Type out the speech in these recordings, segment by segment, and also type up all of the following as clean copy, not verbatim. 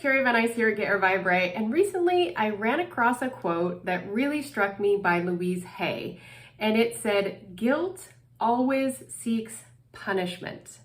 Carrie Van Ice here at Get Your Vibe Right, and recently I ran across a quote that really struck me by Louise Hay, and it said, "Guilt always seeks punishment."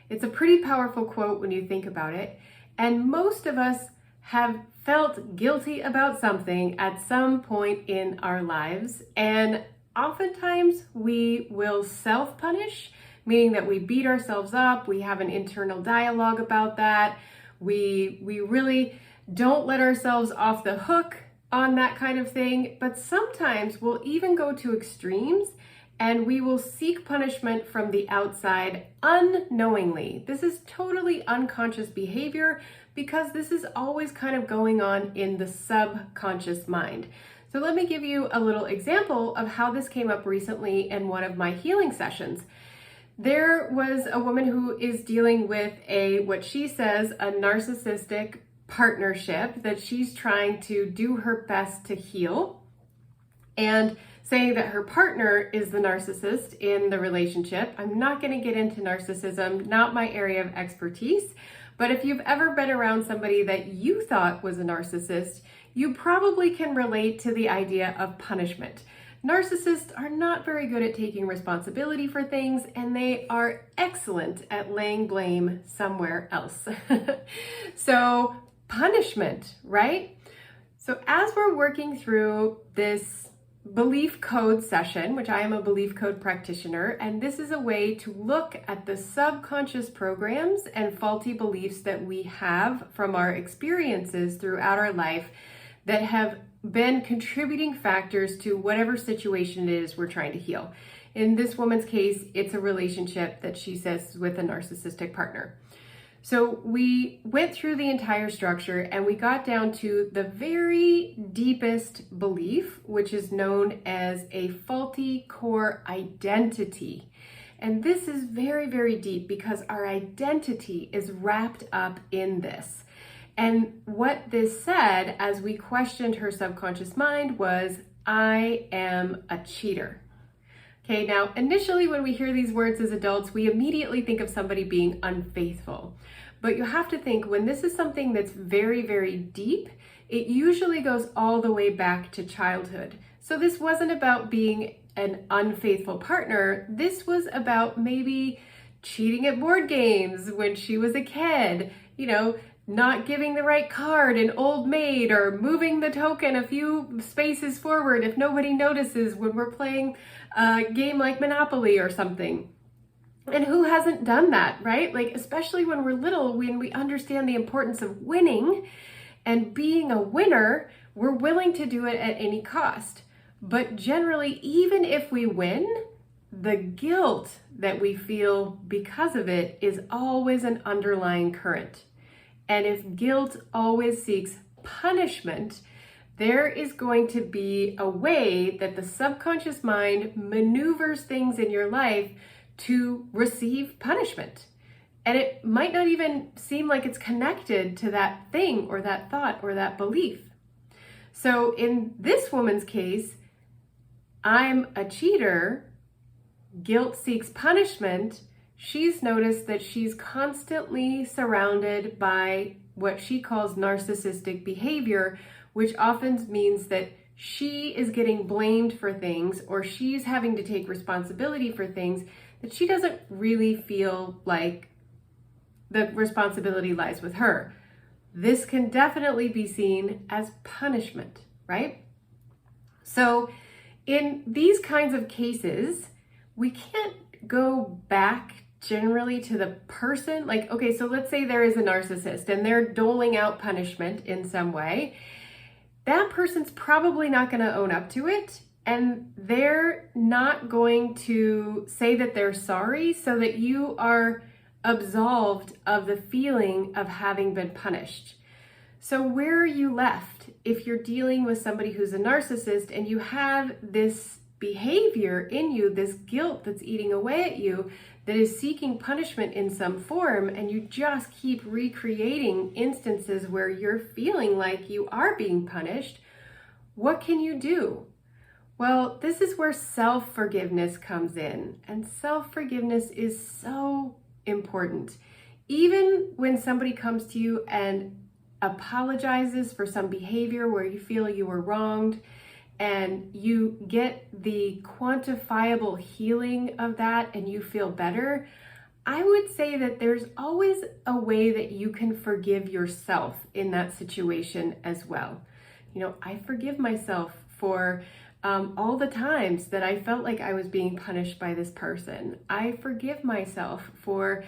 It's a pretty powerful quote when you think about it, and most of us have felt guilty about something at some point in our lives, and oftentimes we will self-punish, meaning that we beat ourselves up, we have an internal dialogue about that, we really don't let ourselves off the hook on that kind of thing, but sometimes we'll even go to extremes and we will seek punishment from the outside unknowingly. This is totally unconscious behavior because this is always kind of going on in the subconscious mind. So let me give you a little example of how this came up recently in one of my healing sessions. There was a woman who is dealing with what she says, a narcissistic partnership that she's trying to do her best to heal, and saying that her partner is the narcissist in the relationship. I'm not going to get into narcissism, not my area of expertise, but if you've ever been around somebody that you thought was a narcissist, you probably can relate to the idea of punishment. Narcissists are not very good at taking responsibility for things, and they are excellent at laying blame somewhere else. So punishment, right? So as we're working through this belief code session, which I am a belief code practitioner, and this is a way to look at the subconscious programs and faulty beliefs that we have from our experiences throughout our life that have been contributing factors to whatever situation it is we're trying to heal. In this woman's case, it's a relationship that she says is with a narcissistic partner. So we went through the entire structure and we got down to the very deepest belief, which is known as a faulty core identity. And this is very, very deep because our identity is wrapped up in this. And what this said as we questioned her subconscious mind was, "I am a cheater." Okay, now initially when we hear these words as adults, we immediately think of somebody being unfaithful. But you have to think, when this is something that's very, very deep, it usually goes all the way back to childhood. So this wasn't about being an unfaithful partner. This was about maybe cheating at board games when she was a kid, not giving the right card in Old Maid, or moving the token a few spaces forward if nobody notices when we're playing a game like Monopoly or something. And who hasn't done that, right? Like, especially when we're little, when we understand the importance of winning and being a winner, we're willing to do it at any cost. But generally, even if we win, the guilt that we feel because of it is always an underlying current. And if guilt always seeks punishment, there is going to be a way that the subconscious mind maneuvers things in your life to receive punishment. And it might not even seem like it's connected to that thing or that thought or that belief. So in this woman's case, I'm a cheater, guilt seeks punishment. She's noticed that she's constantly surrounded by what she calls narcissistic behavior, which often means that she is getting blamed for things, or she's having to take responsibility for things that she doesn't really feel like the responsibility lies with her. This can definitely be seen as punishment, right? So in these kinds of cases, we can't go back generally to the person. Like, okay, so let's say there is a narcissist and they're doling out punishment in some way. That person's probably not going to own up to it, and they're not going to say that they're sorry so that you are absolved of the feeling of having been punished. So where are you left if you're dealing with somebody who's a narcissist and you have this behavior in you, this guilt that's eating away at you, that is seeking punishment in some form, and you just keep recreating instances where you're feeling like you are being punished? What can you do? Well, this is where self-forgiveness comes in, and self-forgiveness is so important. Even when somebody comes to you and apologizes for some behavior where you feel you were wronged, and you get the quantifiable healing of that and you feel better, I would say that there's always a way that you can forgive yourself in that situation as well. I forgive myself for all the times that I felt like I was being punished by this person. I forgive myself for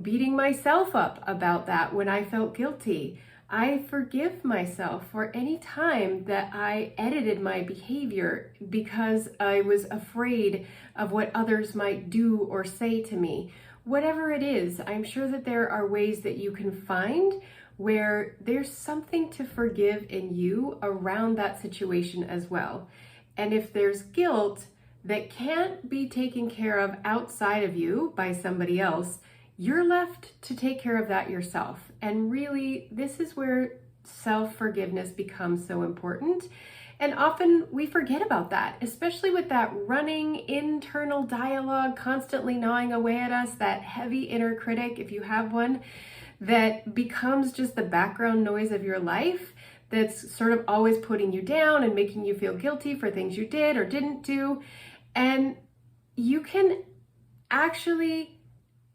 beating myself up about that when I felt guilty. I forgive myself for any time that I edited my behavior because I was afraid of what others might do or say to me. Whatever it is, I'm sure that there are ways that you can find where there's something to forgive in you around that situation as well. And if there's guilt that can't be taken care of outside of you by somebody else, you're left to take care of that yourself. And really, this is where self-forgiveness becomes so important. And often we forget about that, especially with that running internal dialogue constantly gnawing away at us, that heavy inner critic, if you have one, that becomes just the background noise of your life, that's sort of always putting you down and making you feel guilty for things you did or didn't do. And you can actually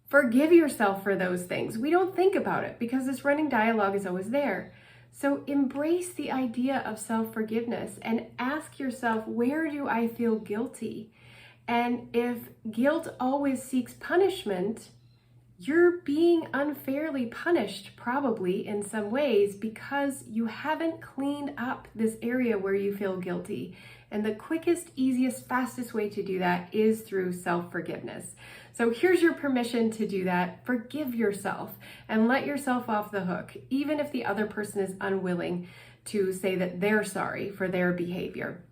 forgive yourself for those things. We don't think about it because this running dialogue is always there. So embrace the idea of self-forgiveness and ask yourself, where do I feel guilty? And if guilt always seeks punishment, you're being unfairly punished probably in some ways because you haven't cleaned up this area where you feel guilty. And the quickest, easiest, fastest way to do that is through self-forgiveness. So here's your permission to do that. Forgive yourself and let yourself off the hook, even if the other person is unwilling to say that they're sorry for their behavior.